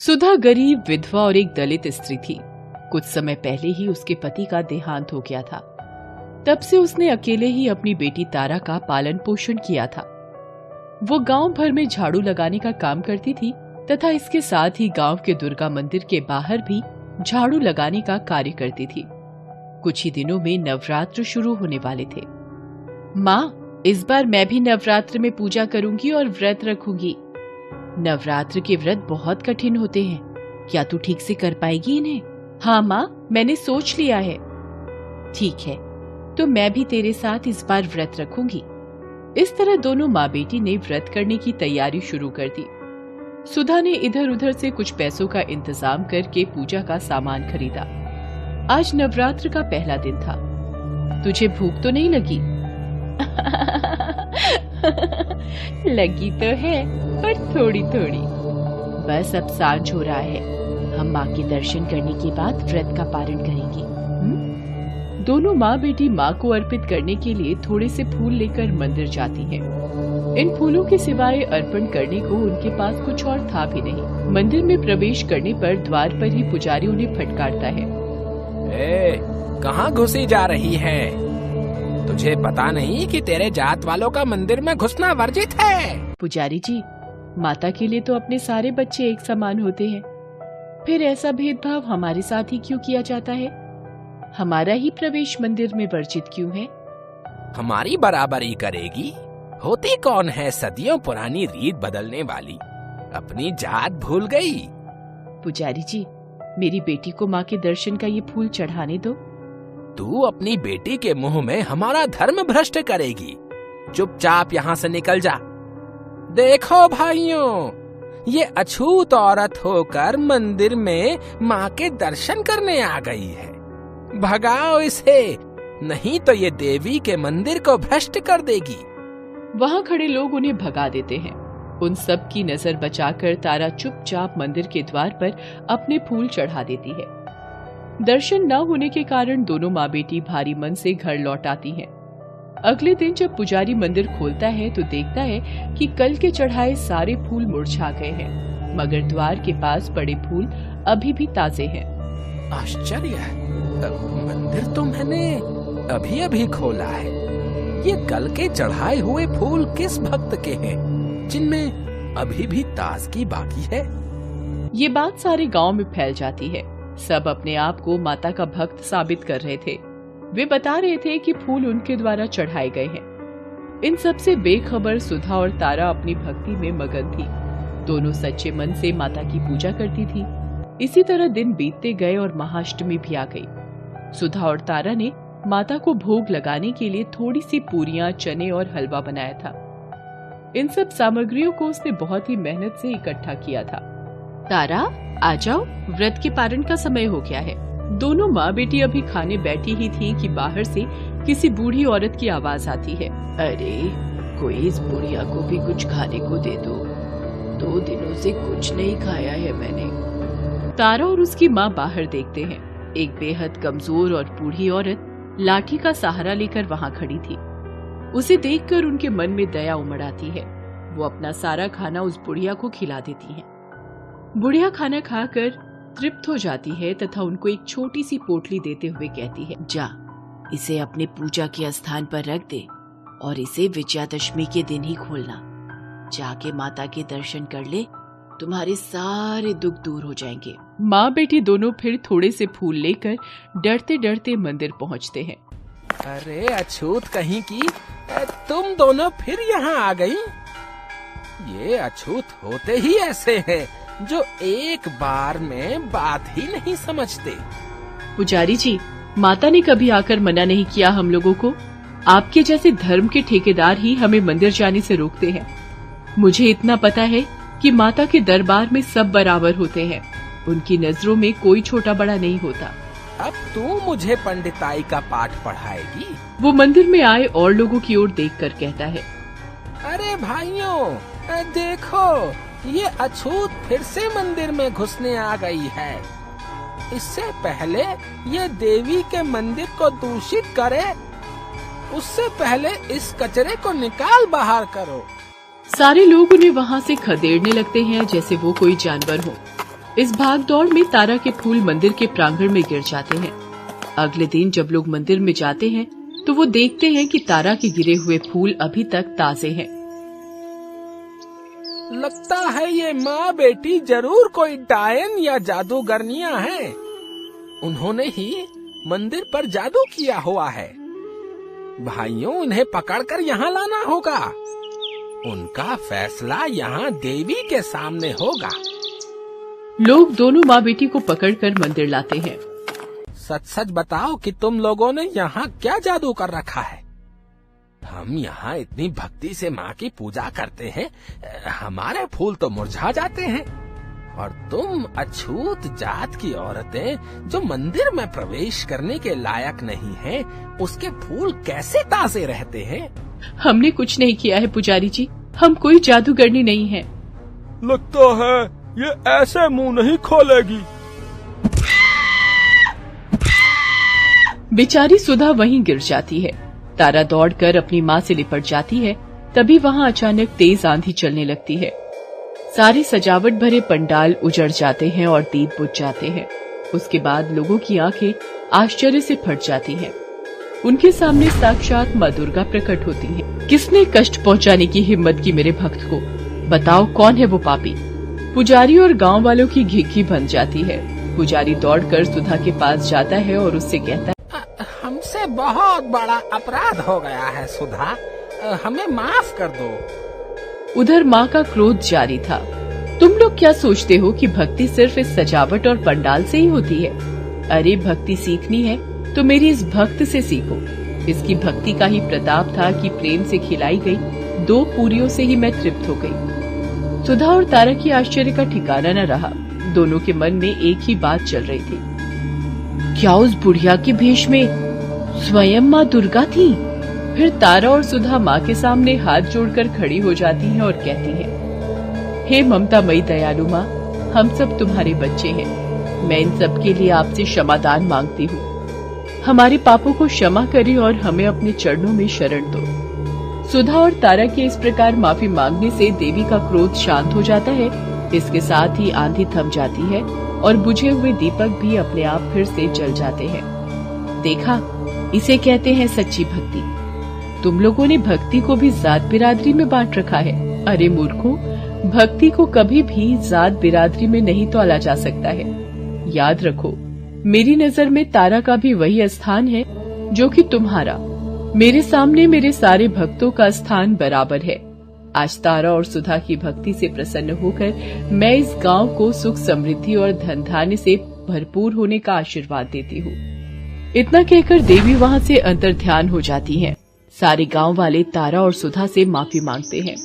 सुधा गरीब विधवा और एक दलित स्त्री थी। कुछ समय पहले ही उसके पति का देहांत हो गया था। तब से उसने अकेले ही अपनी बेटी तारा का पालन पोषण किया था। वो गांव भर में झाड़ू लगाने का काम करती थी तथा इसके साथ ही गांव के दुर्गा मंदिर के बाहर भी झाड़ू लगाने का कार्य करती थी। कुछ ही दिनों में नवरात्र शुरू होने वाले थे। माँ, इस बार मैं भी नवरात्र में पूजा करूंगी और व्रत रखूंगी। नवरात्र के व्रत बहुत कठिन होते हैं, क्या तू ठीक से कर पाएगी इन्हें? हाँ माँ, मैंने सोच लिया है। ठीक है, तो मैं भी तेरे साथ इस बार व्रत रखूंगी। इस तरह दोनों माँ बेटी ने व्रत करने की तैयारी शुरू कर दी। सुधा ने इधर उधर से कुछ पैसों का इंतजाम करके पूजा का सामान खरीदा। आज नवरात्र का पहला दिन था। तुझे भूख तो नहीं लगी? लगी तो है, पर थोड़ी थोड़ी। बस अब सांझ हो रहा है, हम माँ के दर्शन करने के बाद व्रत का पारण करेंगे। दोनों माँ बेटी माँ को अर्पित करने के लिए थोड़े से फूल लेकर मंदिर जाती हैं। इन फूलों के सिवाय अर्पण करने को उनके पास कुछ और था भी नहीं। मंदिर में प्रवेश करने पर द्वार पर ही पुजारी उन्हें फटकारता है। कहाँ घुसी जा रही है? तुझे पता नहीं कि तेरे जात वालों का मंदिर में घुसना वर्जित है? पुजारी जी, माता के लिए तो अपने सारे बच्चे एक समान होते हैं, फिर ऐसा भेदभाव हमारे साथ ही क्यों किया जाता है? हमारा ही प्रवेश मंदिर में वर्जित क्यों है? हमारी बराबरी करेगी? होती कौन है सदियों पुरानी रीत बदलने वाली? अपनी जात भूल गई? पुजारी जी, मेरी बेटी को माँ के दर्शन का ये फूल चढ़ाने दो। तू अपनी बेटी के मुंह में हमारा धर्म भ्रष्ट करेगी। चुपचाप यहाँ से निकल जा। देखो भाइयों, ये अछूत औरत होकर मंदिर में माँ के दर्शन करने आ गई है। भगाओ इसे, नहीं तो ये देवी के मंदिर को भ्रष्ट कर देगी। वहाँ खड़े लोग उन्हें भगा देते हैं। उन सब की नजर बचाकर तारा चुपचाप मंदिर के द्वार पर अपने फूल चढ़ा देती है। दर्शन न होने के कारण दोनों माँ बेटी भारी मन से घर लौट आती हैं। अगले दिन जब पुजारी मंदिर खोलता है तो देखता है कि कल के चढ़ाए सारे फूल मुरझा गए हैं, मगर द्वार के पास पड़े फूल अभी भी ताजे हैं। आश्चर्य है, मंदिर तो मैंने अभी अभी खोला है। ये कल के चढ़ाए हुए फूल किस भक्त के हैं, जिनमें अभी भी ताजगी बाकी है? ये बात सारे गांव में फैल जाती है। सब अपने आप को माता का भक्त साबित कर रहे थे। वे बता रहे थे कि फूल उनके द्वारा चढ़ाए गए हैं। इन सब से बेखबर सुधा और तारा अपनी भक्ति में मगन थी। दोनों सच्चे मन से माता की पूजा करती थी। इसी तरह दिन बीतते गए और महाअष्टमी भी आ गई। सुधा और तारा ने माता को भोग लगाने के लिए थोड़ी सी पूरियां, चने और हलवा बनाया था। इन सब सामग्रियों को उसने बहुत ही मेहनत से इकट्ठा किया था। तारा, आ जाओ, व्रत के पारण का समय हो गया है। दोनों माँ बेटी अभी खाने बैठी ही थी कि बाहर से किसी बूढ़ी औरत की आवाज आती है। अरे, कोई इस बुढ़िया को भी कुछ खाने को दे दो। 2 दिनों से कुछ नहीं खाया है मैंने। तारा और उसकी माँ बाहर देखते हैं। एक बेहद कमजोर और बूढ़ी औरत लाठी का सहारा लेकर वहाँ खड़ी थी। उसे देखकर उनके मन में दया उमड़ आती है। वो अपना सारा खाना उस बुढ़िया को खिला देती है। बुढ़िया खाना खाकर तृप्त हो जाती है तथा उनको एक छोटी सी पोटली देते हुए कहती है, जा, इसे अपने पूजा के स्थान पर रख दे और इसे विजयादशमी के दिन ही खोलना। जाके माता के दर्शन कर ले, तुम्हारे सारे दुख दूर हो जाएंगे। माँ बेटी दोनों फिर थोड़े से फूल लेकर डरते डरते मंदिर पहुँचते हैं। अरे अछूत कहीं की, तुम दोनों फिर यहाँ आ गई? ये अछूत होते ही ऐसे हैं जो एक बार में बात ही नहीं समझते। पुजारी जी, माता ने कभी आकर मना नहीं किया हम लोगों को। आपके जैसे धर्म के ठेकेदार ही हमें मंदिर जाने से रोकते हैं। मुझे इतना पता है कि माता के दरबार में सब बराबर होते हैं। उनकी नजरों में कोई छोटा बड़ा नहीं होता। अब तू मुझे पंडिताई का पाठ पढ़ाएगी? वो मंदिर में आए और लोगों की ओर देखकर कहता है। अरे भाइयों, देखो, ये अछूत फिर से मंदिर में घुसने आ गई है। इससे पहले ये देवी के मंदिर को दूषित करे, उससे पहले इस कचरे को निकाल बाहर करो। सारे लोग उन्हें वहाँ से खदेड़ने लगते हैं जैसे वो कोई जानवर हो। इस भागदौड़ में तारा के फूल मंदिर के प्रांगण में गिर जाते हैं। अगले दिन जब लोग मंदिर में जाते हैं तो वो देखते हैं कि तारा के गिरे हुए फूल अभी तक ताजे हैं। लगता है ये माँ बेटी जरूर कोई डायन या जादूगरनियां हैं। उन्होंने ही मंदिर पर जादू किया हुआ है। भाइयों, उन्हें पकड़कर यहाँ लाना होगा। उनका फैसला यहाँ देवी के सामने होगा। लोग दोनों माँ बेटी को पकड़कर मंदिर लाते हैं। सच सच बताओ कि तुम लोगों ने यहाँ क्या जादू कर रखा है? हम यहाँ इतनी भक्ति से माँ की पूजा करते हैं, हमारे फूल तो मुरझा जाते हैं, और तुम अछूत जात की औरतें जो मंदिर में प्रवेश करने के लायक नहीं हैं, उसके फूल कैसे ताजे रहते हैं? हमने कुछ नहीं किया है पुजारी जी, हम कोई जादूगरनी नहीं है। लगता है ये ऐसे मुंह नहीं खोलेगी। बेचारी सुधा वहीं गिर जाती है। तारा दौड़कर अपनी माँ से लिपट जाती है। तभी वहाँ अचानक तेज आंधी चलने लगती है। सारे सजावट भरे पंडाल उजड़ जाते हैं और दीप बुझ जाते हैं। उसके बाद लोगों की आंखें आश्चर्य से फट जाती हैं। उनके सामने साक्षात माँ दुर्गा प्रकट होती हैं। किसने कष्ट पहुँचाने की हिम्मत की मेरे भक्त को? बताओ कौन है वो पापी? पुजारी और गांव वालों की घिघी बन जाती है। पुजारी दौड़कर सुधा के पास जाता है और उससे कहता है, हमसे बहुत बड़ा अपराध हो गया है सुधा, हमें माफ कर दो। उधर माँ का क्रोध जारी था। तुम लोग क्या सोचते हो कि भक्ति सिर्फ इस सजावट और पंडाल से ही होती है? अरे भक्ति सीखनी है तो मेरी इस भक्त से सीखो। इसकी भक्ति का ही प्रताप था कि प्रेम से खिलाई गई 2 पूरियों से ही मैं तृप्त हो गई। सुधा और तारा की आश्चर्य का ठिकाना न रहा। दोनों के मन में एक ही बात चल रही थी, क्या उस बुढ़िया के भेष में स्वयं माँ दुर्गा थी? फिर तारा और सुधा माँ के सामने हाथ जोड़कर खड़ी हो जाती हैं और कहती हैं, हे ममतामयी दयालु माँ, हम सब तुम्हारे बच्चे हैं। मैं इन सब के लिए आपसे क्षमादान मांगती हूँ। हमारे पापों को क्षमा करें और हमें अपने चरणों में शरण दो। सुधा और तारा के इस प्रकार माफी मांगने से देवी का क्रोध शांत हो जाता है। इसके साथ ही आंधी थम जाती है और बुझे हुए दीपक भी अपने आप फिर से जल जाते हैं। देखा, इसे कहते हैं सच्ची भक्ति। तुम लोगों ने भक्ति को भी जात बिरादरी में बांट रखा है। अरे मूर्खों, भक्ति को कभी भी जात बिरादरी में नहीं तौला जा सकता है। याद रखो, मेरी नजर में तारा का भी वही स्थान है जो कि तुम्हारा। मेरे सामने मेरे सारे भक्तों का स्थान बराबर है। आज तारा और सुधा की भक्ति से प्रसन्न होकर मैं इस गांव को सुख समृद्धि और धन धान्य से भरपूर होने का आशीर्वाद देती हूँ। इतना कहकर देवी वहाँ से अंतर्ध्यान हो जाती हैं। सारे गांव वाले तारा और सुधा से माफी मांगते हैं।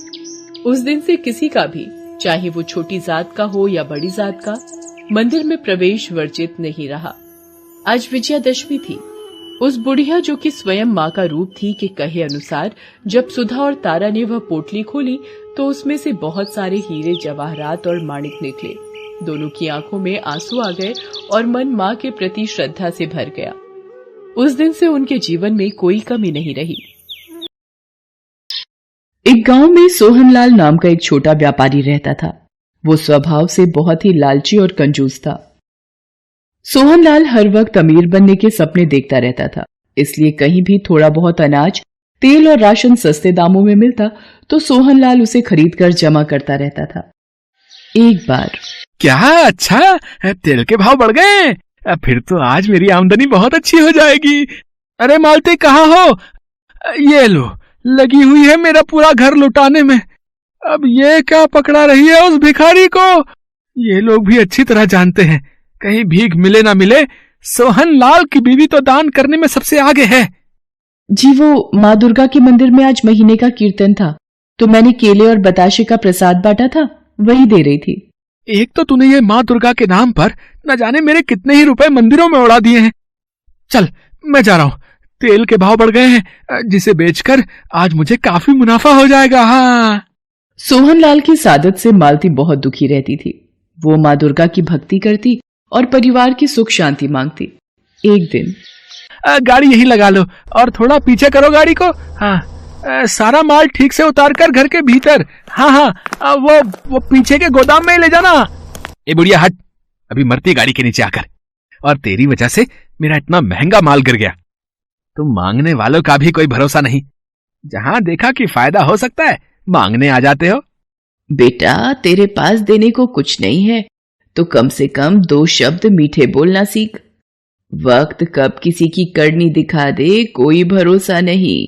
उस दिन से किसी का भी, चाहे वो छोटी जात का हो या बड़ी जात का, मंदिर में प्रवेश वर्जित नहीं रहा। आज विजयादशमी थी। उस बुढ़िया जो कि स्वयं माँ का रूप थी के कहे अनुसार जब सुधा और तारा ने वह पोटली खोली तो उसमें से बहुत सारे हीरे जवाहरात और माणिक निकले। दोनों की आंखों में आंसू आ गए और मन माँ के प्रति श्रद्धा से भर गया। उस दिन से उनके जीवन में कोई कमी नहीं रही। एक गांव में सोहनलाल नाम का एक छोटा व्यापारी रहता था। वो स्वभाव से बहुत ही लालची और कंजूस था। सोहनलाल हर वक्त अमीर बनने के सपने देखता रहता था, इसलिए कहीं भी थोड़ा बहुत अनाज, तेल और राशन सस्ते दामों में मिलता तो सोहनलाल उसे खरीदकर जमा करता रहता था। एक बार, क्या अच्छा, तेल के भाव बढ़ गए, फिर तो आज मेरी आमदनी बहुत अच्छी हो जाएगी। अरे मालती, कहाँ हो? ये लो, लगी हुई है मेरा पूरा घर लुटाने में। अब ये क्या पकड़ा रही है उस भिखारी को? ये लोग भी अच्छी तरह जानते हैं, कहीं भीख मिले ना मिले, सोहनलाल की बीवी तो दान करने में सबसे आगे है। जी, वो माँ दुर्गा के मंदिर में आज महीने का कीर्तन था, तो मैंने केले और बताशे का प्रसाद बांटा था, वही दे रही थी। एक तो तूने ये माँ दुर्गा के नाम पर न जाने मेरे कितने ही रुपए मंदिरों में उड़ा दिए हैं। चल, मैं जा रहा हूँ, तेल के भाव बढ़ गए हैं, जिसे बेचकर आज मुझे काफी मुनाफा हो जाएगा। हाँ। सोहनलाल की सादत से मालती बहुत दुखी रहती थी। वो माँ दुर्गा की भक्ति करती और परिवार की सुख शांति मांगती। एक दिन, गाड़ी यहीं लगा लो और थोड़ा पीछे करो गाड़ी को। हाँ, सारा माल ठीक से उतार कर घर के भीतर। हाँ, वो पीछे के गोदाम में ही ले जाना। ए बुढ़िया, हट, अभी मरती गाड़ी के नीचे आकर, और तेरी वजह से मेरा इतना महंगा माल गिर गया। तुम मांगने वालों का भी कोई भरोसा नहीं, जहां देखा कि फायदा हो सकता है मांगने आ जाते हो। बेटा, तेरे पास देने को कुछ नहीं है तो कम से कम 2 शब्द मीठे बोलना सीख। वक्त कब किसी की करनी दिखा दे कोई भरोसा नहीं।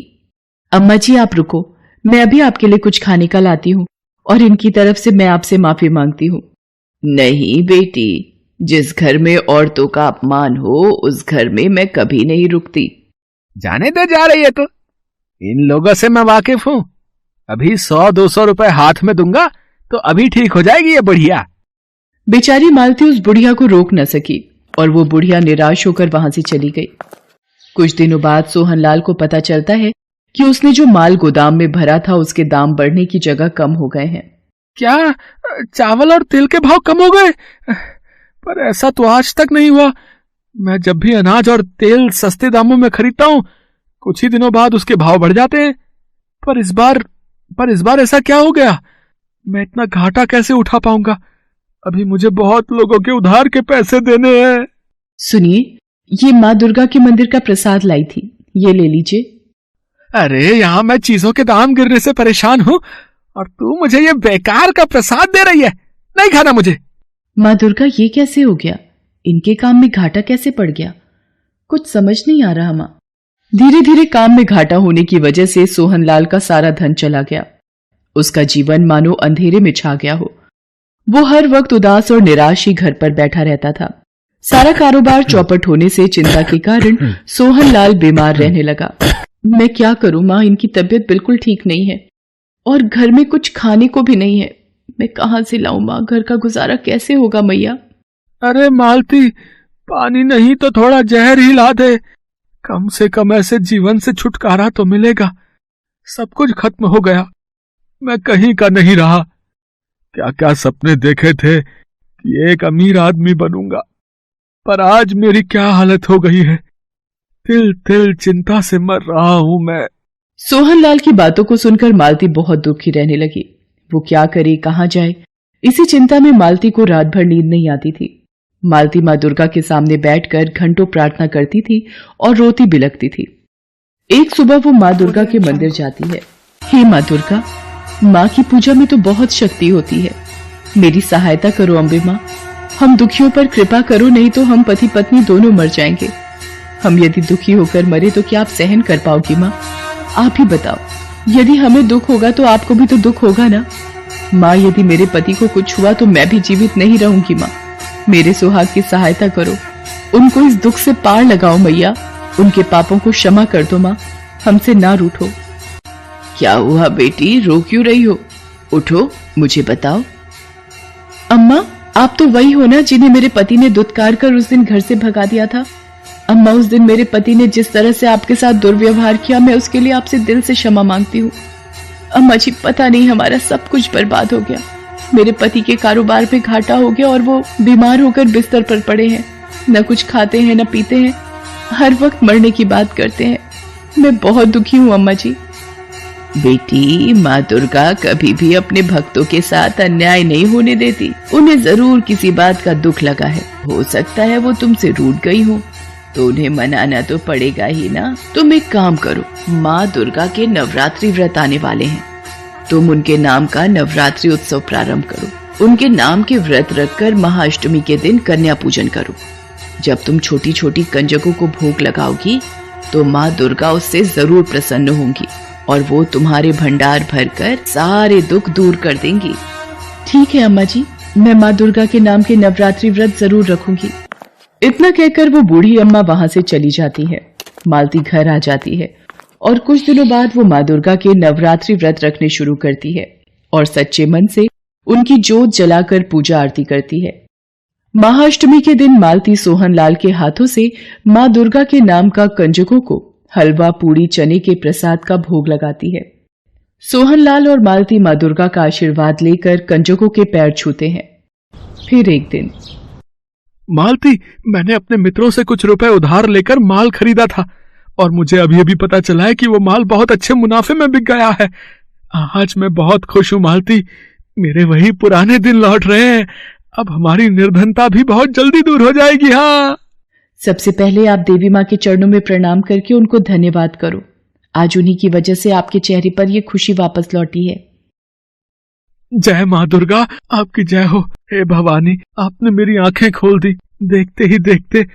अम्मा जी आप रुको, मैं अभी आपके लिए कुछ खाने का लाती हूँ और इनकी तरफ से मैं आपसे माफी मांगती हूँ। नहीं बेटी, जिस घर में औरतों का अपमान हो उस घर में मैं कभी नहीं रुकती। जाने दे जा रही है तो, इन लोगों से मैं वाकिफ हूं। अभी 100-200 रुपए हाथ में दूंगा तो अभी ठीक हो जाएगी ये बुढ़िया। बेचारी मालती उस बुढ़िया को रोक न सकी और वो बुढ़िया निराश होकर वहां से चली गई। कुछ दिनों बाद सोहनलाल को पता चलता है कि उसने जो माल गोदाम में भरा था उसके दाम बढ़ने की जगह कम हो गए हैं। क्या चावल और तेल के भाव कम हो गए? पर ऐसा तो आज तक नहीं हुआ। मैं जब भी अनाज और तेल सस्ते दामों में खरीदता हूँ कुछ ही दिनों बाद उसके भाव बढ़ जाते हैं। पर इस बार ऐसा क्या हो गया? मैं इतना घाटा कैसे उठा पाऊंगा? अभी मुझे बहुत लोगों के उधार के पैसे देने हैं। सुनिए, ये माँ दुर्गा के मंदिर का प्रसाद लाई थी, ये ले लीजिए। अरे यहाँ मैं चीजों के दाम गिरने से परेशान हूँ और तू मुझे ये बेकार का प्रसाद दे रही है। नहीं खाना मुझे। माँ दुर्गा, ये कैसे हो गया? इनके काम में घाटा कैसे पड़ गया? कुछ समझ नहीं आ रहा माँ। धीरे धीरे काम में घाटा होने की वजह से सोहनलाल का सारा धन चला गया। उसका जीवन मानो अंधेरे में छा गया हो। वो हर वक्त उदास और निराश ही घर पर बैठा रहता था। सारा कारोबार चौपट होने से चिंता के कारण सोहनलाल बीमार रहने लगा। मैं क्या करूं माँ, इनकी तबीयत बिल्कुल ठीक नहीं है और घर में कुछ खाने को भी नहीं है। मैं कहां से लाऊं माँ, घर का गुजारा कैसे होगा मैया? अरे मालती, पानी नहीं तो थोड़ा जहर ही ला दे। कम से कम ऐसे जीवन से छुटकारा तो मिलेगा। सब कुछ खत्म हो गया, मैं कहीं का नहीं रहा। क्या क्या सपने देखे थे कि एक अमीर आदमी बनूंगा, पर आज मेरी क्या हालत हो गई है। तिल तिल चिंता से मर रहा हूं मैं। सोहनलाल की बातों को सुनकर मालती बहुत दुखी रहने लगी। वो क्या करे, कहां जाए, इसी चिंता में मालती को रात भर नींद नहीं आती थी। मालती माँ दुर्गा के सामने बैठकर घंटों प्रार्थना करती थी और रोती बिलखती थी। एक सुबह वो माँ दुर्गा के मंदिर जाती है। हे माँ दुर्गा, माँ की पूजा में तो बहुत शक्ति होती है, मेरी सहायता करो अम्बे माँ। हम दुखियों पर कृपा करो, नहीं तो हम पति पत्नी दोनों मर जाएंगे। हम यदि दुखी होकर मरे तो क्या आप सहन कर पाओगी माँ? आप ही बताओ, यदि हमें दुख होगा तो आपको भी तो दुख होगा ना माँ। यदि मेरे पति को कुछ हुआ तो मैं भी जीवित नहीं रहूंगी माँ। मेरे सुहाग की सहायता करो, उनको इस दुख से पार लगाओ मैया। उनके पापों को क्षमा कर दो माँ, हमसे ना रूठो। क्या हुआ बेटी, रो क्यों रही हो? उठो, मुझे बताओ। अम्मा, आप तो वही हो ना जिन्हें मेरे पति ने दुत्कार कर उस दिन घर से भगा दिया था। अम्मा, उस दिन मेरे पति ने जिस तरह से आपके साथ दुर्व्यवहार किया, मैं उसके लिए आपसे दिल से क्षमा मांगती हूँ। अम्मा जी, पता नहीं हमारा सब कुछ बर्बाद हो गया। मेरे पति के कारोबार पे घाटा हो गया और वो बीमार होकर बिस्तर पर पड़े हैं। न कुछ खाते हैं न पीते हैं, हर वक्त मरने की बात करते हैं। मैं बहुत दुखी हूँ अम्मा जी। बेटी, माँ दुर्गा कभी भी अपने भक्तों के साथ अन्याय नहीं होने देती। उन्हें जरूर किसी बात का दुख लगा है। हो सकता है वो तुमसे रूठ गई हो, तो उन्हें मनाना तो पड़ेगा ही ना। तुम एक काम करो, माँ दुर्गा के नवरात्रि व्रत आने वाले हैं, तुम उनके नाम का नवरात्रि उत्सव प्रारंभ करो। उनके नाम के व्रत रखकर महाअष्टमी के दिन कन्या पूजन करो। जब तुम छोटी छोटी कंजकों को भोग लगाओगी तो माँ दुर्गा उससे जरूर प्रसन्न होंगी और वो तुम्हारे भंडार भरकर सारे दुख दूर कर देंगी। ठीक है अम्मा जी, मैं माँ दुर्गा के नाम के नवरात्रि व्रत जरूर रखूंगी। इतना कहकर वो बूढ़ी अम्मा वहां से चली जाती है। मालती घर आ जाती है और कुछ दिनों बाद वो माँ दुर्गा के नवरात्रि व्रत रखने शुरू करती है और सच्चे मन से उनकी जोत जलाकर पूजा आरती करती है। महाअष्टमी के दिन मालती सोहनलाल के हाथों से माँ दुर्गा के नाम का कंजकों को हलवा, पूड़ी, चने के प्रसाद का भोग लगाती है। सोहनलाल और मालती माँ दुर्गा का आशीर्वाद लेकर कंजकों के पैर छूते हैं। फिर एक दिन, मालती, मैंने अपने मित्रों से कुछ रुपए उधार लेकर माल खरीदा था और मुझे अभी अभी पता चला है कि वो माल बहुत अच्छे मुनाफे में बिक गया है। आज मैं बहुत खुश हूँ मालती, मेरे वही पुराने दिन लौट रहे हैं। अब हमारी निर्धनता भी बहुत जल्दी दूर हो जाएगी। हाँ, सबसे पहले आप देवी माँ के चरणों में प्रणाम करके उनको धन्यवाद करो। आज उन्हीं की वजह से आपके चेहरे पर ये खुशी वापस लौटी है। जय माँ दुर्गा, आपकी जय हो। हे भवानी, आपने मेरी आंखें खोल दी। देखते ही देखते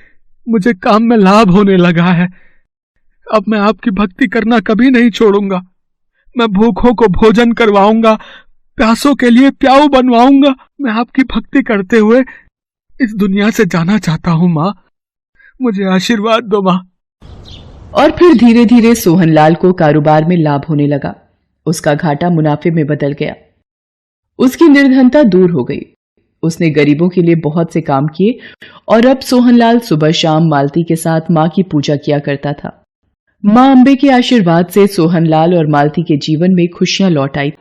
मुझे काम में लाभ होने लगा है। अब मैं आपकी भक्ति करना कभी नहीं छोड़ूंगा। मैं भूखों को भोजन करवाऊंगा, प्यासों के लिए प्याऊ बनवाऊंगा। मैं आपकी भक्ति करते हुए इस दुनिया से जाना चाहता हूँ माँ, मुझे आशीर्वाद दो माँ। और फिर धीरे धीरे सोहनलाल को कारोबार में लाभ होने लगा। उसका घाटा मुनाफे में बदल गया। उसकी निर्धनता दूर हो गई। उसने गरीबों के लिए बहुत से काम किए और अब सोहनलाल सुबह शाम मालती के साथ माँ की पूजा किया करता था। माँ अम्बे के आशीर्वाद से सोहनलाल और मालती के जीवन में खुशियां लौट आई।